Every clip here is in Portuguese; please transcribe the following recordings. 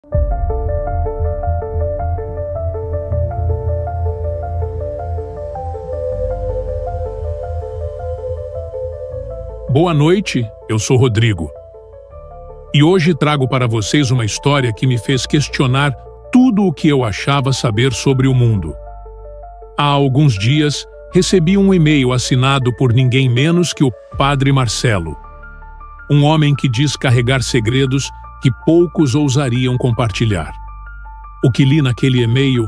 Boa noite, eu sou Rodrigo. E hoje trago para vocês uma história que me fez questionar tudo o que eu achava saber sobre o mundo. Há alguns dias, recebi um e-mail assinado por ninguém menos que o Padre Marcelo, um homem que diz carregar segredos que poucos ousariam compartilhar. O que li naquele e-mail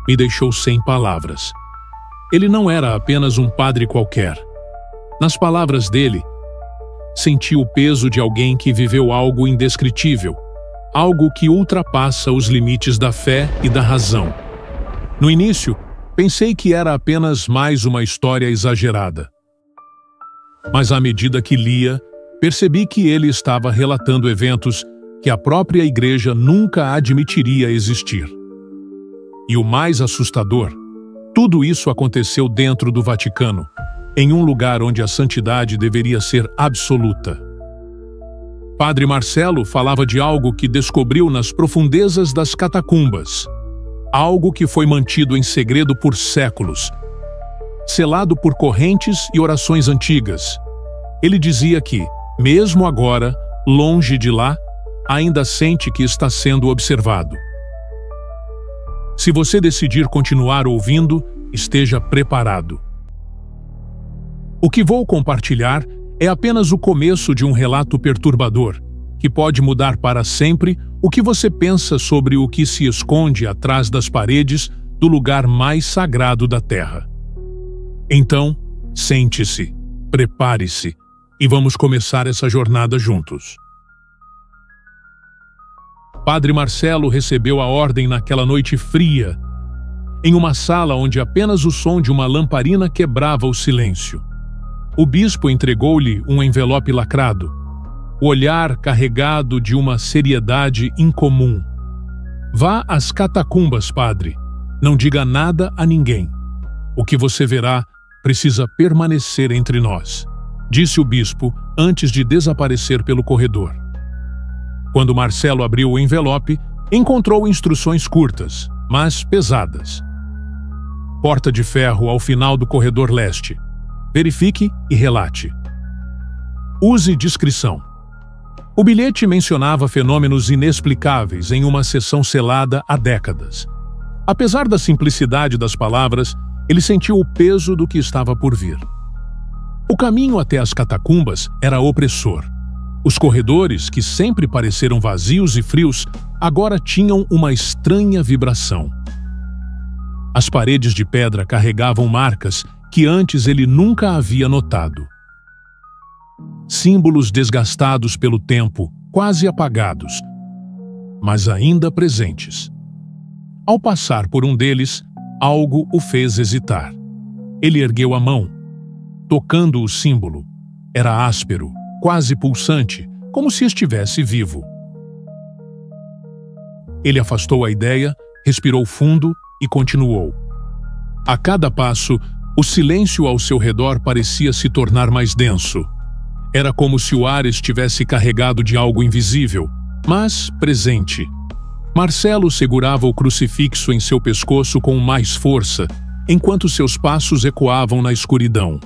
me deixou sem palavras. Ele não era apenas um padre qualquer. Nas palavras dele, senti o peso de alguém que viveu algo indescritível, algo que ultrapassa os limites da fé e da razão. No início, pensei que era apenas mais uma história exagerada. Mas à medida que lia, percebi que ele estava relatando eventos que a própria Igreja nunca admitiria existir. E o mais assustador, tudo isso aconteceu dentro do Vaticano, em um lugar onde a santidade deveria ser absoluta. Padre Marcelo falava de algo que descobriu nas profundezas das catacumbas, algo que foi mantido em segredo por séculos, selado por correntes e orações antigas. Ele dizia que, mesmo agora, longe de lá, ainda sente que está sendo observado. Se você decidir continuar ouvindo, esteja preparado. O que vou compartilhar é apenas o começo de um relato perturbador, que pode mudar para sempre o que você pensa sobre o que se esconde atrás das paredes do lugar mais sagrado da Terra. Então, sente-se, prepare-se e vamos começar essa jornada juntos. Padre Marcelo recebeu a ordem naquela noite fria, em uma sala onde apenas o som de uma lamparina quebrava o silêncio. O bispo entregou-lhe um envelope lacrado, o olhar carregado de uma seriedade incomum. Vá às catacumbas, padre. Não diga nada a ninguém. O que você verá precisa permanecer entre nós, disse o bispo antes de desaparecer pelo corredor. Quando Marcelo abriu o envelope, encontrou instruções curtas, mas pesadas. Porta de ferro ao final do corredor leste. Verifique e relate. Use discrição. O bilhete mencionava fenômenos inexplicáveis em uma sessão selada há décadas. Apesar da simplicidade das palavras, ele sentiu o peso do que estava por vir. O caminho até as catacumbas era opressor. Os corredores, que sempre pareceram vazios e frios, agora tinham uma estranha vibração. As paredes de pedra carregavam marcas que antes ele nunca havia notado. Símbolos desgastados pelo tempo, quase apagados, mas ainda presentes. Ao passar por um deles, algo o fez hesitar. Ele ergueu a mão, tocando o símbolo. Era áspero, quase pulsante, como se estivesse vivo. Ele afastou a ideia, respirou fundo e continuou. A cada passo, o silêncio ao seu redor parecia se tornar mais denso. Era como se o ar estivesse carregado de algo invisível, mas presente. Marcelo segurava o crucifixo em seu pescoço com mais força, enquanto seus passos ecoavam na escuridão.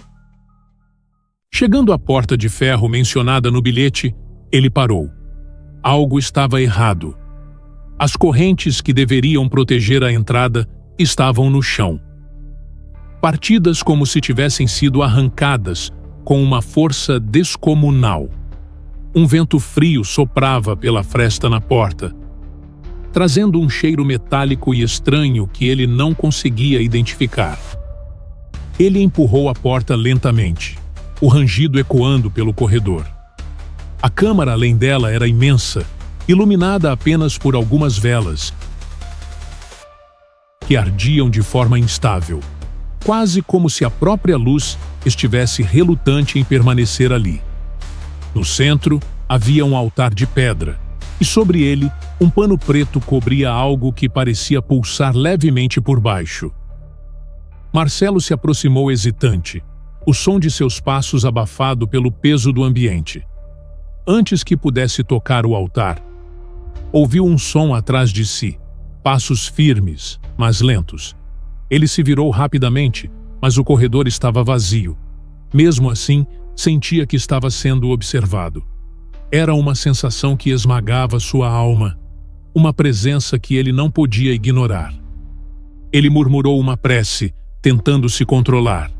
Chegando à porta de ferro mencionada no bilhete, ele parou. Algo estava errado. As correntes que deveriam proteger a entrada estavam no chão. Partidas como se tivessem sido arrancadas com uma força descomunal. Um vento frio soprava pela fresta na porta, trazendo um cheiro metálico e estranho que ele não conseguia identificar. Ele empurrou a porta lentamente, o rangido ecoando pelo corredor. A câmara além dela era imensa, iluminada apenas por algumas velas, que ardiam de forma instável, quase como se a própria luz estivesse relutante em permanecer ali. No centro, havia um altar de pedra, e sobre ele, um pano preto cobria algo que parecia pulsar levemente por baixo. Marcelo se aproximou hesitante, o som de seus passos abafado pelo peso do ambiente. Antes que pudesse tocar o altar, ouviu um som atrás de si, passos firmes, mas lentos. Ele se virou rapidamente, mas o corredor estava vazio. Mesmo assim, sentia que estava sendo observado. Era uma sensação que esmagava sua alma, uma presença que ele não podia ignorar. Ele murmurou uma prece, tentando se controlar.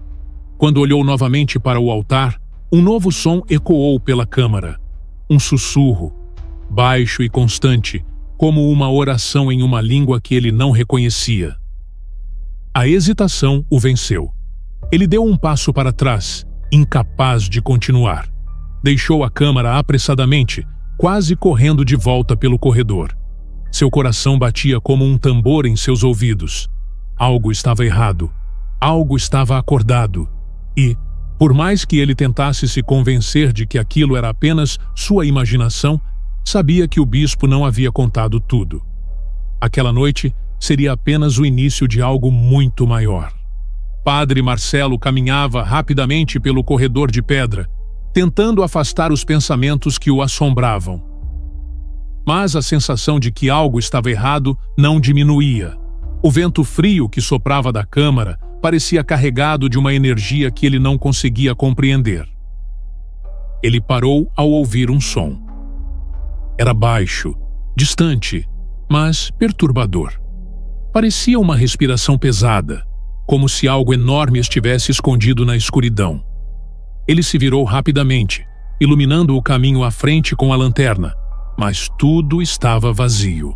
Quando olhou novamente para o altar, um novo som ecoou pela câmara. Um sussurro, baixo e constante, como uma oração em uma língua que ele não reconhecia. A hesitação o venceu. Ele deu um passo para trás, incapaz de continuar. Deixou a câmara apressadamente, quase correndo de volta pelo corredor. Seu coração batia como um tambor em seus ouvidos. Algo estava errado. Algo estava acordado. E, por mais que ele tentasse se convencer de que aquilo era apenas sua imaginação, sabia que o bispo não havia contado tudo. Aquela noite seria apenas o início de algo muito maior. Padre Marcelo caminhava rapidamente pelo corredor de pedra, tentando afastar os pensamentos que o assombravam. Mas a sensação de que algo estava errado não diminuía. O vento frio que soprava da câmara parecia carregado de uma energia que ele não conseguia compreender. Ele parou ao ouvir um som. Era baixo, distante, mas perturbador. Parecia uma respiração pesada, como se algo enorme estivesse escondido na escuridão. Ele se virou rapidamente, iluminando o caminho à frente com a lanterna, mas tudo estava vazio.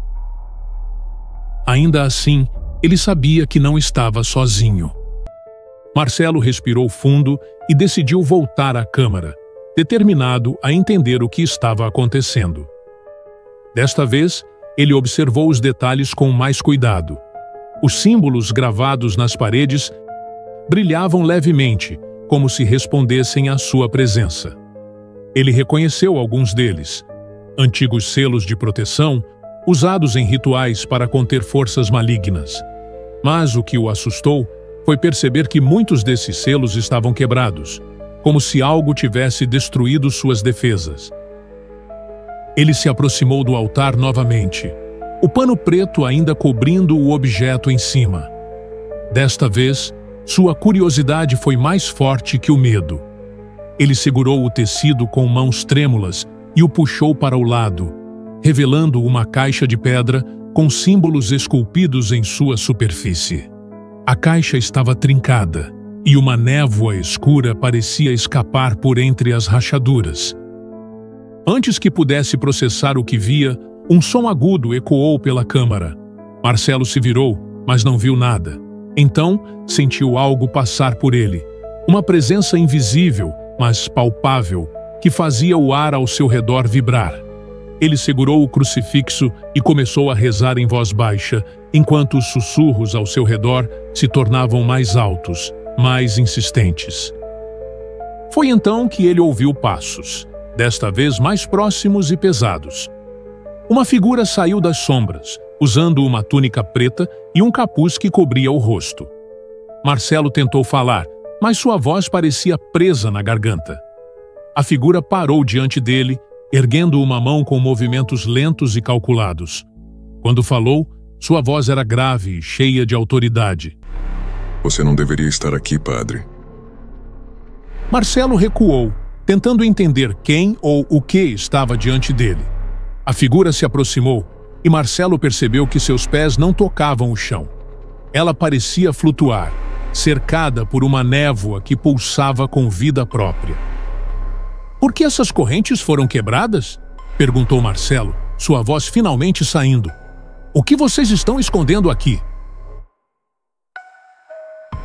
Ainda assim, ele sabia que não estava sozinho. Marcelo respirou fundo e decidiu voltar à câmara, determinado a entender o que estava acontecendo. Desta vez, ele observou os detalhes com mais cuidado. Os símbolos gravados nas paredes brilhavam levemente, como se respondessem à sua presença. Ele reconheceu alguns deles, antigos selos de proteção, usados em rituais para conter forças malignas. Mas o que o assustou foi perceber que muitos desses selos estavam quebrados, como se algo tivesse destruído suas defesas. Ele se aproximou do altar novamente, o pano preto ainda cobrindo o objeto em cima. Desta vez, sua curiosidade foi mais forte que o medo. Ele segurou o tecido com mãos trêmulas e o puxou para o lado, revelando uma caixa de pedra com símbolos esculpidos em sua superfície. A caixa estava trincada e uma névoa escura parecia escapar por entre as rachaduras. Antes que pudesse processar o que via, um som agudo ecoou pela câmara. Marcelo se virou, mas não viu nada. Então, sentiu algo passar por ele. Uma presença invisível, mas palpável, que fazia o ar ao seu redor vibrar. Ele segurou o crucifixo e começou a rezar em voz baixa, enquanto os sussurros ao seu redor se tornavam mais altos, mais insistentes. Foi então que ele ouviu passos, desta vez mais próximos e pesados. Uma figura saiu das sombras, usando uma túnica preta e um capuz que cobria o rosto. Marcelo tentou falar, mas sua voz parecia presa na garganta. A figura parou diante dele, erguendo uma mão com movimentos lentos e calculados. Quando falou, sua voz era grave e cheia de autoridade. Você não deveria estar aqui, padre. Marcelo recuou, tentando entender quem ou o que estava diante dele. A figura se aproximou e Marcelo percebeu que seus pés não tocavam o chão. Ela parecia flutuar, cercada por uma névoa que pulsava com vida própria. Por que essas correntes foram quebradas? Perguntou Marcelo, sua voz finalmente saindo. O que vocês estão escondendo aqui?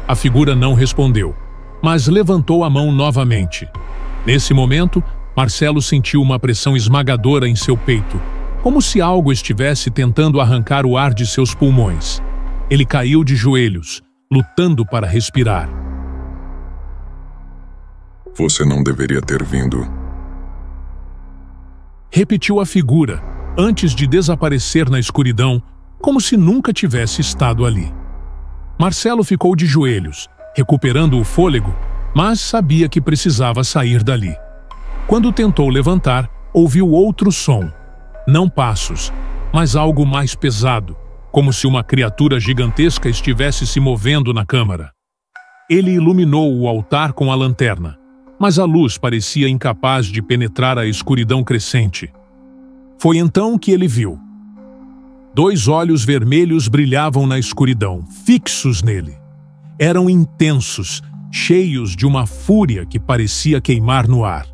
A figura não respondeu, mas levantou a mão novamente. Nesse momento, Marcelo sentiu uma pressão esmagadora em seu peito, como se algo estivesse tentando arrancar o ar de seus pulmões. Ele caiu de joelhos, lutando para respirar. Você não deveria ter vindo. Repetiu a figura, antes de desaparecer na escuridão, como se nunca tivesse estado ali. Marcelo ficou de joelhos, recuperando o fôlego, mas sabia que precisava sair dali. Quando tentou levantar, ouviu outro som. Não passos, mas algo mais pesado, como se uma criatura gigantesca estivesse se movendo na câmara. Ele iluminou o altar com a lanterna, mas a luz parecia incapaz de penetrar a escuridão crescente. Foi então que ele viu. 2 olhos vermelhos brilhavam na escuridão, fixos nele. Eram intensos, cheios de uma fúria que parecia queimar no ar.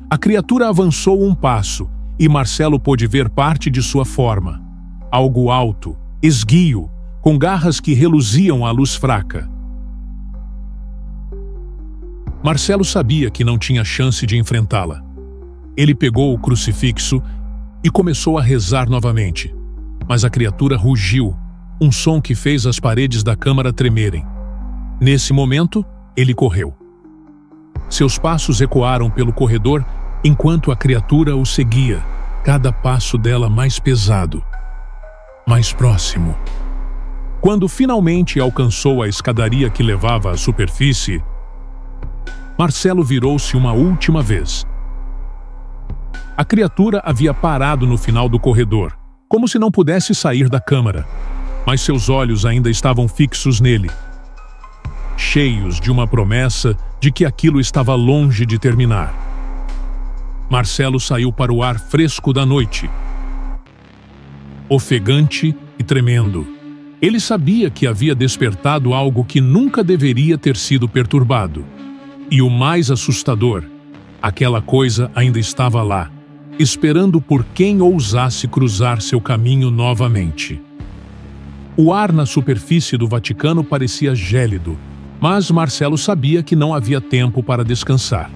A criatura avançou um passo e Marcelo pôde ver parte de sua forma. Algo alto, esguio, com garras que reluziam à luz fraca. Marcelo sabia que não tinha chance de enfrentá-la. Ele pegou o crucifixo e começou a rezar novamente. Mas a criatura rugiu, um som que fez as paredes da câmara tremerem. Nesse momento, ele correu. Seus passos ecoaram pelo corredor enquanto a criatura o seguia, cada passo dela mais pesado, mais próximo. Quando finalmente alcançou a escadaria que levava à superfície, Marcelo virou-se uma última vez. A criatura havia parado no final do corredor, como se não pudesse sair da câmara, mas seus olhos ainda estavam fixos nele, cheios de uma promessa de que aquilo estava longe de terminar. Marcelo saiu para o ar fresco da noite, ofegante e tremendo. Ele sabia que havia despertado algo que nunca deveria ter sido perturbado. E o mais assustador, aquela coisa ainda estava lá, esperando por quem ousasse cruzar seu caminho novamente. O ar na superfície do Vaticano parecia gélido, mas Marcelo sabia que não havia tempo para descansar.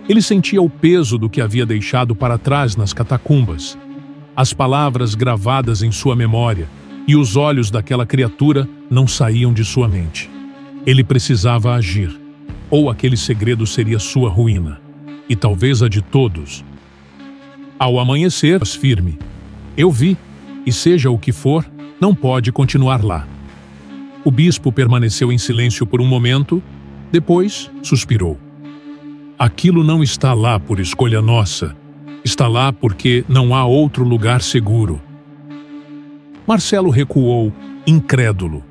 Ele sentia o peso do que havia deixado para trás nas catacumbas, as palavras gravadas em sua memória, e os olhos daquela criatura não saíam de sua mente. Ele precisava agir, ou aquele segredo seria sua ruína, e talvez a de todos. Ao amanhecer, firme, eu vi, e seja o que for, não pode continuar lá. O bispo permaneceu em silêncio por um momento, depois suspirou. Aquilo não está lá por escolha nossa, está lá porque não há outro lugar seguro. Marcelo recuou, incrédulo.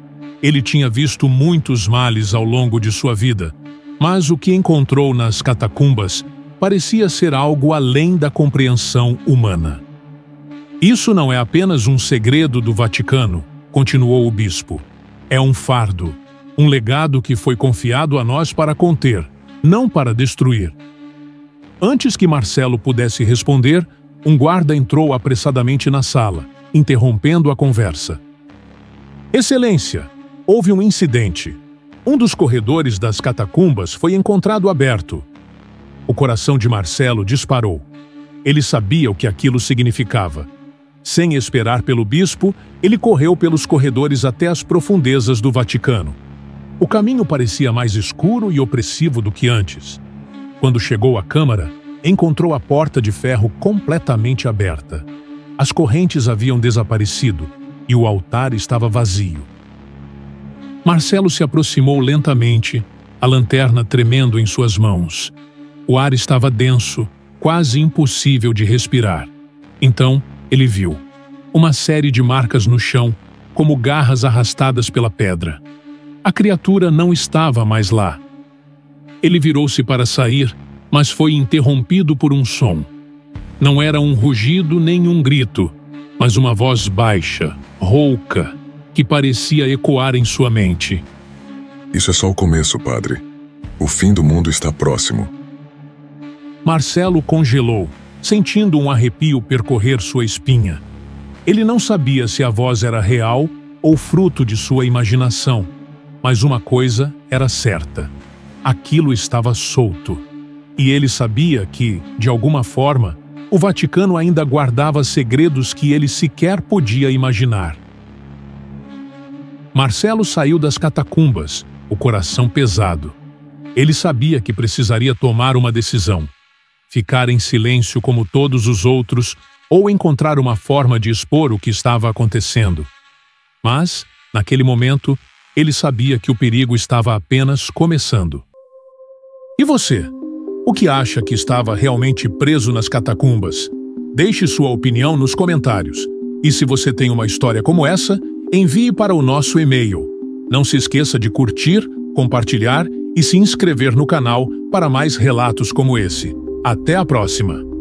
Ele tinha visto muitos males ao longo de sua vida, mas o que encontrou nas catacumbas parecia ser algo além da compreensão humana. Isso não é apenas um segredo do Vaticano, continuou o bispo. É um fardo, um legado que foi confiado a nós para conter, não para destruir. Antes que Marcelo pudesse responder, um guarda entrou apressadamente na sala, interrompendo a conversa. Excelência, houve um incidente. Um dos corredores das catacumbas foi encontrado aberto. O coração de Marcelo disparou. Ele sabia o que aquilo significava. Sem esperar pelo bispo, ele correu pelos corredores até as profundezas do Vaticano. O caminho parecia mais escuro e opressivo do que antes. Quando chegou à câmara, encontrou a porta de ferro completamente aberta. As correntes haviam desaparecido e o altar estava vazio. Marcelo se aproximou lentamente, a lanterna tremendo em suas mãos. O ar estava denso, quase impossível de respirar. Então, ele viu uma série de marcas no chão, como garras arrastadas pela pedra. A criatura não estava mais lá. Ele virou-se para sair, mas foi interrompido por um som. Não era um rugido nem um grito, mas uma voz baixa, rouca, que parecia ecoar em sua mente. Isso é só o começo, padre. O fim do mundo está próximo. Marcelo congelou, sentindo um arrepio percorrer sua espinha. Ele não sabia se a voz era real ou fruto de sua imaginação, mas uma coisa era certa. Aquilo estava solto. E ele sabia que, de alguma forma, o Vaticano ainda guardava segredos que ele sequer podia imaginar. Marcelo saiu das catacumbas, o coração pesado. Ele sabia que precisaria tomar uma decisão: ficar em silêncio como todos os outros ou encontrar uma forma de expor o que estava acontecendo. Mas, naquele momento, ele sabia que o perigo estava apenas começando. E você? O que acha que estava realmente preso nas catacumbas? Deixe sua opinião nos comentários. E se você tem uma história como essa, envie para o nosso e-mail. Não se esqueça de curtir, compartilhar e se inscrever no canal para mais relatos como esse. Até a próxima!